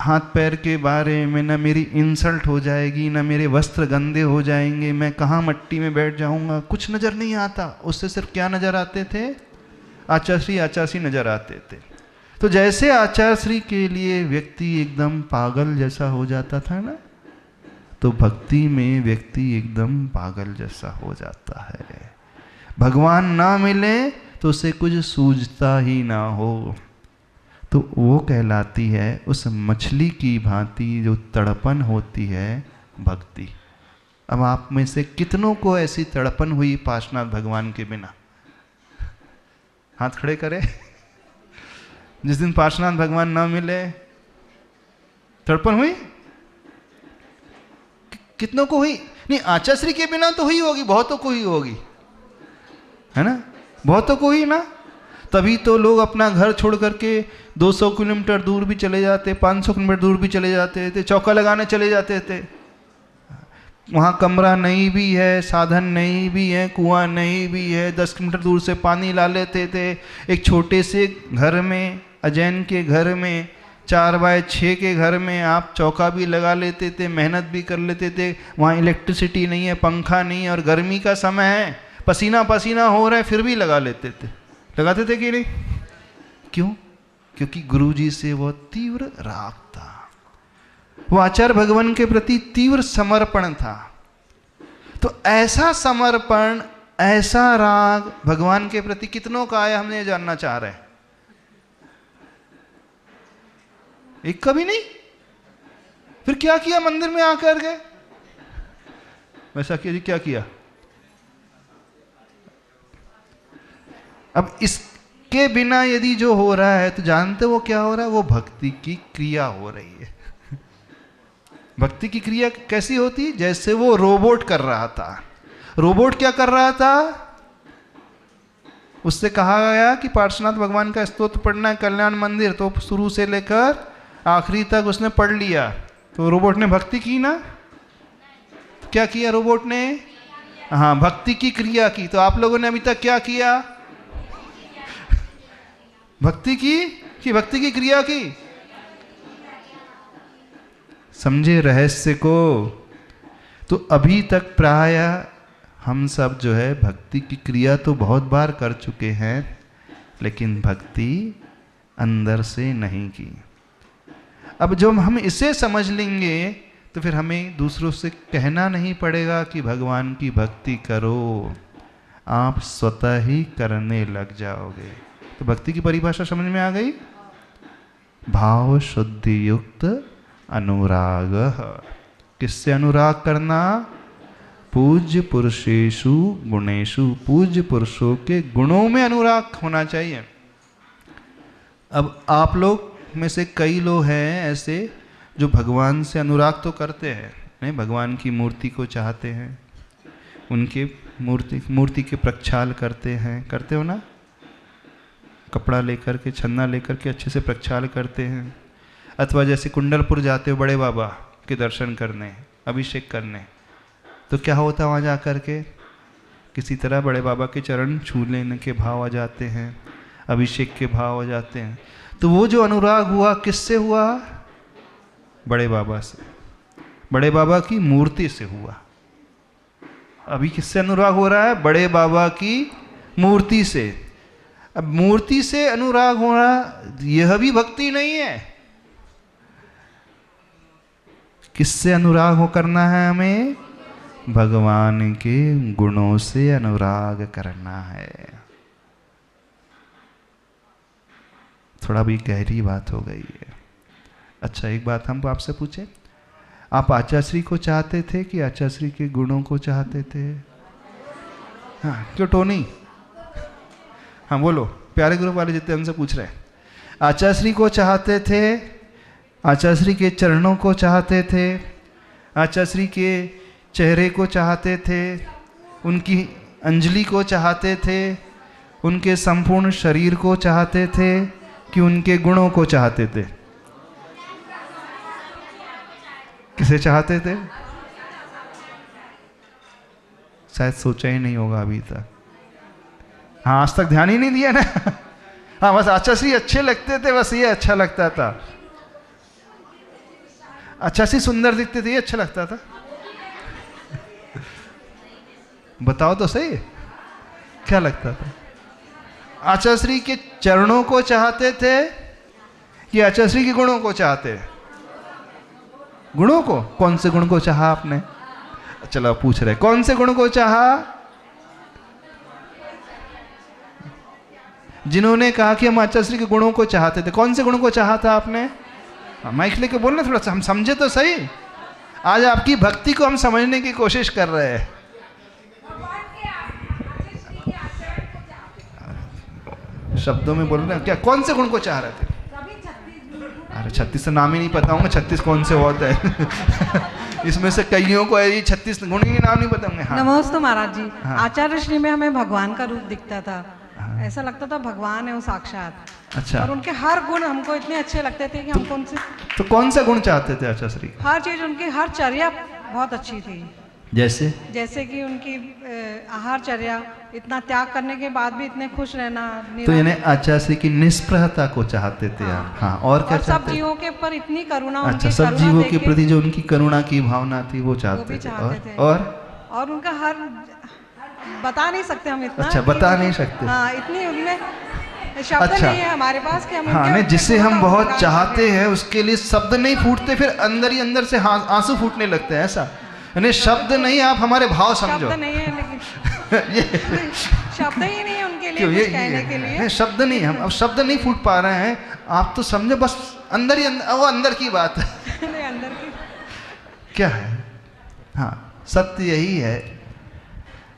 हाथ पैर के बारे में, ना मेरी इंसल्ट हो जाएगी, ना मेरे वस्त्र गंदे हो जाएंगे, मैं कहाँ मट्टी में बैठ जाऊँगा, कुछ नज़र नहीं आता। उससे सिर्फ क्या नज़र आते थे? आचार्यश्री आचार्यश्री नज़र आते थे। तो जैसे आचार्यश्री के लिए व्यक्ति एकदम पागल जैसा हो जाता था ना, तो भक्ति में व्यक्ति एकदम पागल जैसा हो जाता है। भगवान ना मिले तो उसे कुछ सूझता ही ना हो, तो वो कहलाती है उस मछली की भांति जो तड़पन होती है भक्ति। अब आप में से कितनों को ऐसी तड़पन हुई पार्श्वनाथ भगवान के बिना? हाथ खड़े करें। जिस दिन पार्श्वनाथ भगवान ना मिले तड़पन हुई? कितनों को हुई? नहीं, आचार्यश्री के बिना तो हुई होगी, बहुतों को हुई होगी, है ना, बहुतों को ही ना। तभी तो लोग अपना घर छोड़ करके 200 किलोमीटर दूर भी चले जाते, 500 किलोमीटर दूर भी चले जाते थे, चौका लगाने चले जाते थे। वहाँ कमरा नहीं भी है, साधन नहीं भी है, कुआं नहीं भी है, 10 किलोमीटर दूर से पानी ला लेते थे। एक छोटे से घर में, अजैन के घर में 4x6 के घर में आप चौका भी लगा लेते थे, मेहनत भी कर लेते थे, वहाँ इलेक्ट्रिसिटी नहीं है, पंखा नहीं है और गर्मी का समय है, पसीना पसीना हो रहा है, फिर भी लगा लेते थे। लगाते थे कि नहीं? क्यों? क्योंकि गुरुजी से वो तीव्र राग था, वो आचार्य भगवान के प्रति तीव्र समर्पण था। तो ऐसा समर्पण, ऐसा राग भगवान के प्रति कितनों का आया, हमने ये जानना चाह रहे हैं। एक कभी नहीं। फिर क्या किया मंदिर में आकर के? वैसा क्या किया? अब इसके बिना यदि जो हो रहा है तो जानते वो क्या हो रहा है? वो भक्ति की क्रिया हो रही है। भक्ति की क्रिया कैसी होती? जैसे वो रोबोट कर रहा था। रोबोट क्या कर रहा था? उससे कहा गया कि पार्श्वनाथ भगवान का स्तोत्र पढ़ना है, कल्याण मंदिर, तो शुरू से लेकर आखिरी तक उसने पढ़ लिया। तो रोबोट ने भक्ति की ना? तो क्या किया रोबोट ने? हाँ, भक्ति की क्रिया की। तो आप लोगों ने अभी तक क्या किया? भक्ति की कि भक्ति की क्रिया की? समझे रहस्य को? तो अभी तक प्राय हम सब जो है भक्ति की क्रिया तो बहुत बार कर चुके हैं, लेकिन भक्ति अंदर से नहीं की। अब जब हम इसे समझ लेंगे तो फिर हमें दूसरों से कहना नहीं पड़ेगा कि भगवान की भक्ति करो, आप स्वतः ही करने लग जाओगे। तो भक्ति की परिभाषा समझ में आ गई? भाव शुद्धि युक्त अनुराग। किससे अनुराग करना? पूज्य पुरुषेषु गुणेषु, पूज्य पुरुषों के गुणों में अनुराग होना चाहिए। अब आप लोग में से कई लोग हैं ऐसे जो भगवान से अनुराग तो करते हैं, नहीं, भगवान की मूर्ति को चाहते हैं, उनके मूर्ति के प्रक्षाल करते हैं, करते हो ना? कपड़ा लेकर के, छन्ना लेकर के अच्छे से प्रक्षाल करते हैं। अथवा जैसे कुंडलपुर जाते हो बड़े बाबा के दर्शन करने, अभिषेक करने, तो क्या होता है वहाँ जा कर के? किसी तरह बड़े बाबा के चरण छू लेने के भाव आ जाते हैं, अभिषेक के भाव आ जाते हैं। तो वो जो अनुराग हुआ किससे हुआ? बड़े बाबा से, बड़े बाबा की मूर्ति से हुआ। अभी किससे अनुराग हो रहा है? बड़े बाबा की मूर्ति से। अब मूर्ति से अनुराग होना यह भी भक्ति नहीं है। किससे अनुराग हो करना है हमें? भगवान के गुणों से अनुराग करना है। थोड़ा भी गहरी बात हो गई है। अच्छा, एक बात हम आपसे पूछे, आप आचार्यश्री को चाहते थे कि आचार्यश्री के गुणों को चाहते थे? हाँ, क्यों टोनी? हाँ बोलो, प्यारे ग्रुप वाले जितने हमसे पूछ रहे हैं। आचार्यश्री को चाहते थे, आचार्यश्री के चरणों को चाहते थे, आचार्यश्री के चेहरे को चाहते थे, उनकी अंजलि को चाहते थे, उनके संपूर्ण शरीर को चाहते थे कि उनके गुणों को चाहते थे? किसे चाहते थे? शायद सोचा ही नहीं होगा अभी तक। हाँ, आज तक ध्यान ही नहीं दिया ना। हाँ, बस आचार्यश्री अच्छे लगते थे, बस ये अच्छा लगता था। आचार्यश्री सुंदर दिखते थे, ये अच्छा लगता था। बताओ तो सही, क्या लगता था? आचार्यश्री के चरणों को चाहते थे कि आचार्यश्री के गुणों को चाहते? गुणों को। कौन से गुण को चाहा आपने? चलो पूछ रहे, कौन से गुण को चाहा? जिन्होंने कहा कि हम आचार्यश्री के गुणों को चाहते थे, कौन से गुणों को चाहा था आपने? माइक लेके बोलना, थोड़ा सा हम समझे तो सही। आज आपकी भक्ति को हम समझने की कोशिश कर रहे हैं। शब्दों में बोल रहे हैं क्या? कौन से गुण को चाह रहे थे? अरे 36 का नाम ही नहीं पता होंगे, 36 कौन से होते हैं? इसमें से कईयों को ये 36 गुण के नाम नहीं पता होंगे। हाँ। नमस्ते महाराज जी। हाँ। आचार्यश्री में हमें भगवान का रूप दिखता था। हाँ। ऐसा लगता था भगवान है वो साक्षात। अच्छा। और उनके हर गुण हमको इतने अच्छे लगते थे कि हमको उनसे तो कौन सा गुण चाहते थे आचार्यश्री? हर चीज, उनकी हर चर्या बहुत अच्छी थी। जैसे कि उनकी आहारचर्या, इतना त्याग करने के बाद भी इतने खुश रहना, तो यानी आचार्य की निष्प्रहता को चाहते थे आप। हाँ, और क्या सब चाहते? जीवों के ऊपर इतनी करुणा, अच्छा, उनकी सब करुणा जीवों देख के प्रति जो उनकी करुणा की भावना थी वो चाहते थे। और उनका हर, बता नहीं सकते हम इतना। अच्छा, बता नहीं सकते। हाँ, इतनी उनमें शब्द नहीं है हमारे पास कि हम हाँ, नहीं, जिसे हम बहुत चाहते हैं उसके लिए शब्द नहीं फूटते, फिर अंदर ही अंदर से आंसू फूटने लगते हैं, ऐसा। यानी शब्द नहीं, आप हमारे भाव समझो। शब्द नहीं है लेकिन ये शब्द ही नहीं है उनके लिए ये कुछ कहने के लिए। नहीं, शब्द नहीं, हम अब शब्द नहीं फूट पा रहे हैं, आप तो समझो, बस अंदर ही अंदर, वो अंदर की बात है। नहीं, अंदर की क्या है? हाँ, सत्य यही है,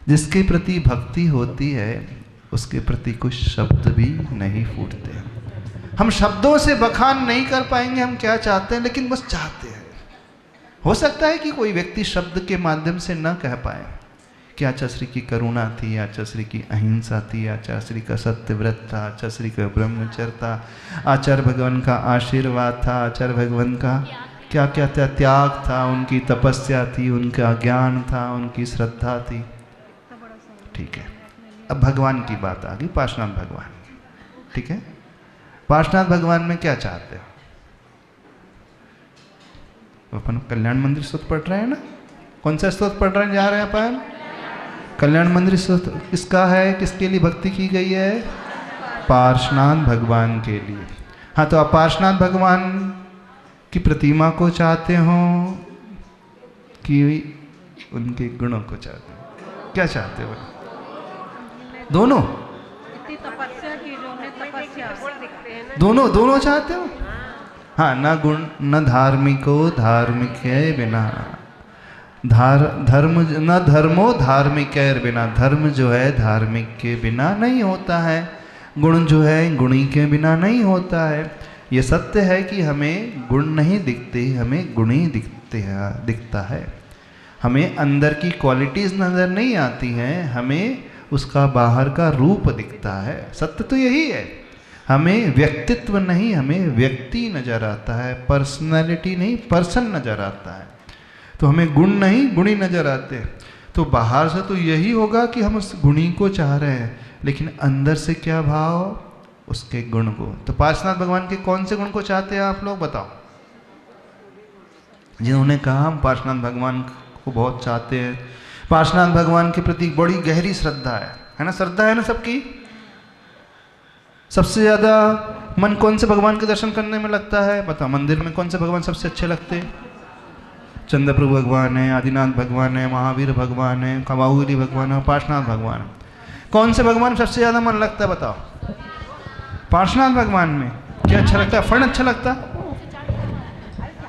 जिसके प्रति भक्ति होती है उसके प्रति कुछ शब्द भी नहीं फूटते। हम शब्दों से बखान नहीं कर पाएंगे हम क्या चाहते हैं, लेकिन बस चाहते हैं। हो सकता है कि कोई व्यक्ति शब्द के माध्यम से न कह पाए कि आचार्य श्री की करुणा थी, आचार्य श्री की अहिंसा थी, आचार्य श्री का सत्यव्रत था, आचार्य श्री का ब्रह्मचर्य था, आचार्य भगवान का आशीर्वाद था, आचार्य भगवान का क्या क्या था, त्याग था, उनकी तपस्या थी, उनका ज्ञान था, उनकी श्रद्धा थी। ठीक है, अब भगवान की बात आ गई, पार्श्वनाथ भगवान। ठीक है, पार्श्वनाथ भगवान में क्या चाहते हो? अपन कल्याण मंदिर स्तोत्र पढ़ रहे हैं ना? कौन सा स्तोत्र पढ़ रहे हैं, जा रहे हैं अपन? कल्याण मंदिर स्तोत्र किसका है, किसके लिए भक्ति की गई है? पार्श्वनाथ भगवान के लिए। हाँ, तो आप पार्श्वनाथ भगवान की प्रतिमा को चाहते हो कि उनके गुणों को चाहते हो? क्या चाहते हो? दोनों? इतनी तपस्या की जो उन्हें तपस्या, दोनों चाहते हो? हाँ, न गुण न धार्मिको धार्मिक है बिना, धर्म न धर्मो धार्मिक है बिना, धर्म जो है धार्मिक के बिना नहीं होता है, गुण जो है गुणी के बिना नहीं होता है। ये सत्य है कि हमें गुण नहीं दिखते, हमें गुणी दिखता है। हमें अंदर की क्वालिटीज़ नज़र नहीं आती हैं, हमें उसका बाहर का रूप दिखता है। सत्य तो यही है, हमें व्यक्तित्व नहीं, हमें व्यक्ति नज़र आता है, पर्सनैलिटी नहीं, पर्सन नज़र आता है। तो हमें गुण नहीं, गुणी नज़र आते। तो बाहर से तो यही होगा कि हम उस गुणी को चाह रहे हैं, लेकिन अंदर से क्या भाव? उसके गुण को। तो पार्श्वनाथ भगवान के कौन से गुण को चाहते हैं आप लोग बताओ? जिन्होंने कहा हम पार्श्वनाथ भगवान को बहुत चाहते हैं, पार्श्वनाथ भगवान के प्रति बड़ी गहरी श्रद्धा है ना? श्रद्धा है ना सबकी? सबसे ज़्यादा मन कौन से भगवान के दर्शन करने में लगता है? बताओ, मंदिर में कौन से भगवान सबसे अच्छे लगते हैं? चंद्रप्रभु भगवान है, आदिनाथ भगवान है, महावीर भगवान है, कमाऊरी भगवान है, पार्श्वनाथ भगवान है। कौन से भगवान सबसे ज़्यादा मन लगता है बताओ? पार्श्वनाथ भगवान में। क्या अच्छा लगता है? फण अच्छा लगता?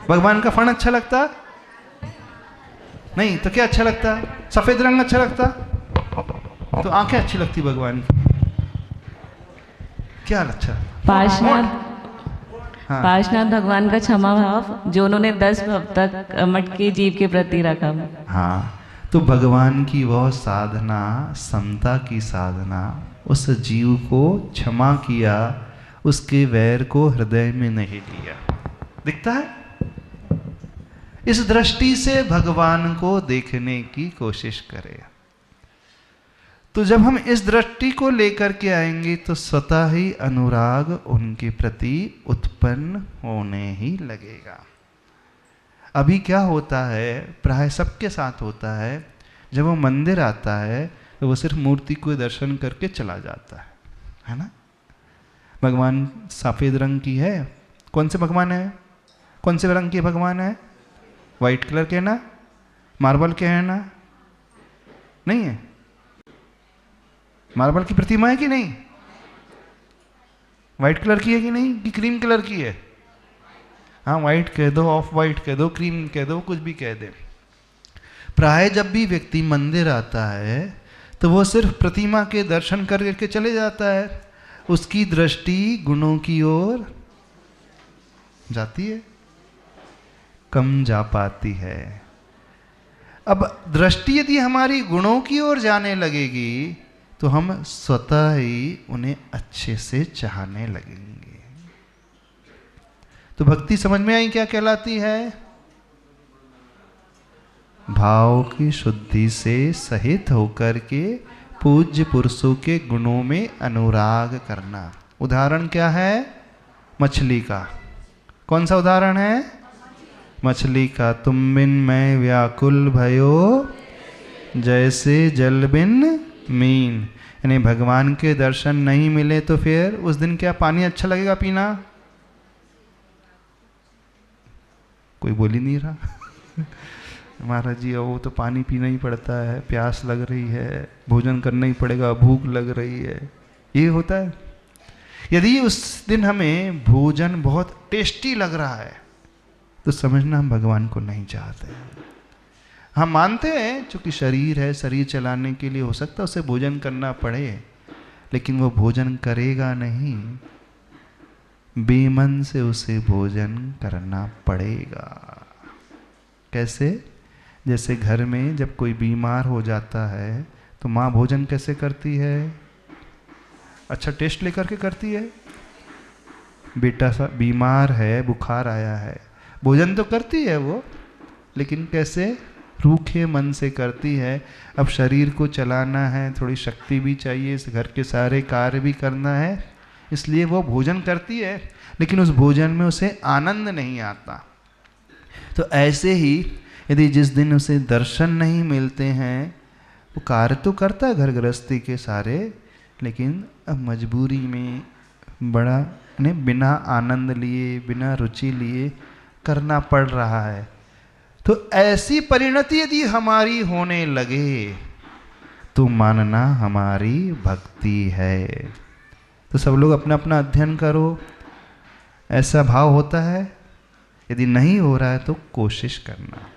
भगवान का फण अच्छा लगता? नहीं तो क्या अच्छा लगता? सफ़ेद रंग अच्छा लगता? तो आंखें अच्छी लगती भगवान की। क्या अच्छा? पार्श्वनाथ भगवान का क्षमा भाव जो उन्होंने 10 भव तक मटके जीव के प्रति रखा। हाँ, तो भगवान की वह साधना, समता की साधना, उस जीव को क्षमा किया, उसके वैर को हृदय में नहीं लिया। दिखता है? इस दृष्टि से भगवान को देखने की कोशिश करें। तो जब हम इस दृष्टि को लेकर के आएंगे तो स्वतः ही अनुराग उनके प्रति उत्पन्न होने ही लगेगा। अभी क्या होता है, प्राय सबके साथ होता है, जब वो मंदिर आता है तो वो सिर्फ मूर्ति को दर्शन करके चला जाता है ना? भगवान सफ़ेद रंग की है। कौन से भगवान है? कौन से रंग की भगवान है? वाइट कलर के ना? मार्बल के हैं ना? नहीं है? मार्बल की प्रतिमा है कि नहीं? वाइट कलर की है कि नहीं, कि क्रीम कलर की है? हाँ, वाइट कह दो, ऑफ वाइट कह दो, क्रीम कह दो, कुछ भी कह दे। प्राय जब भी व्यक्ति मंदिर आता है तो वो सिर्फ प्रतिमा के दर्शन करके चले जाता है, उसकी दृष्टि गुणों की ओर जाती है, कम जा पाती है। अब दृष्टि यदि हमारी गुणों की ओर जाने लगेगी तो हम स्वतः ही उन्हें अच्छे से चाहने लगेंगे। तो भक्ति समझ में आई क्या कहलाती है? भाव की शुद्धि से सहित होकर के पूज्य पुरुषों के गुणों में अनुराग करना। उदाहरण क्या है? मछली का। कौन सा उदाहरण है? मछली का। तुम बिन मैं व्याकुल भयो जैसे जल बिन मीन। यानी भगवान के दर्शन नहीं मिले तो फिर उस दिन क्या पानी अच्छा लगेगा पीना? कोई बोल ही नहीं रहा। महाराज जी वो तो पानी पीना ही पड़ता है, प्यास लग रही है, भोजन करना ही पड़ेगा, भूख लग रही है, ये होता है। यदि उस दिन हमें भोजन बहुत टेस्टी लग रहा है तो समझना हम भगवान को नहीं चाहते। हम मानते हैं चूंकि शरीर है, शरीर चलाने के लिए हो सकता है उसे भोजन करना पड़े, लेकिन वो भोजन करेगा नहीं, बेमन से उसे भोजन करना पड़ेगा। कैसे? जैसे घर में जब कोई बीमार हो जाता है तो माँ भोजन कैसे करती है? अच्छा टेस्ट लेकर के करती है। बेटा सा बीमार है, बुखार आया है, भोजन तो करती है वो, लेकिन कैसे? रूखे मन से करती है। अब शरीर को चलाना है, थोड़ी शक्ति भी चाहिए, इस घर के सारे कार्य भी करना है, इसलिए वो भोजन करती है, लेकिन उस भोजन में उसे आनंद नहीं आता। तो ऐसे ही यदि जिस दिन उसे दर्शन नहीं मिलते हैं, वो कार्य तो करता है घर गृहस्थी के सारे, लेकिन अब मजबूरी में बड़ा बिना आनंद लिए, बिना रुचि लिए करना पड़ रहा है। तो ऐसी परिणति यदि हमारी होने लगे तो मानना हमारी भक्ति है। तो सब लोग अपना अपना अध्ययन करो। ऐसा भाव होता है? यदि नहीं हो रहा है तो कोशिश करना।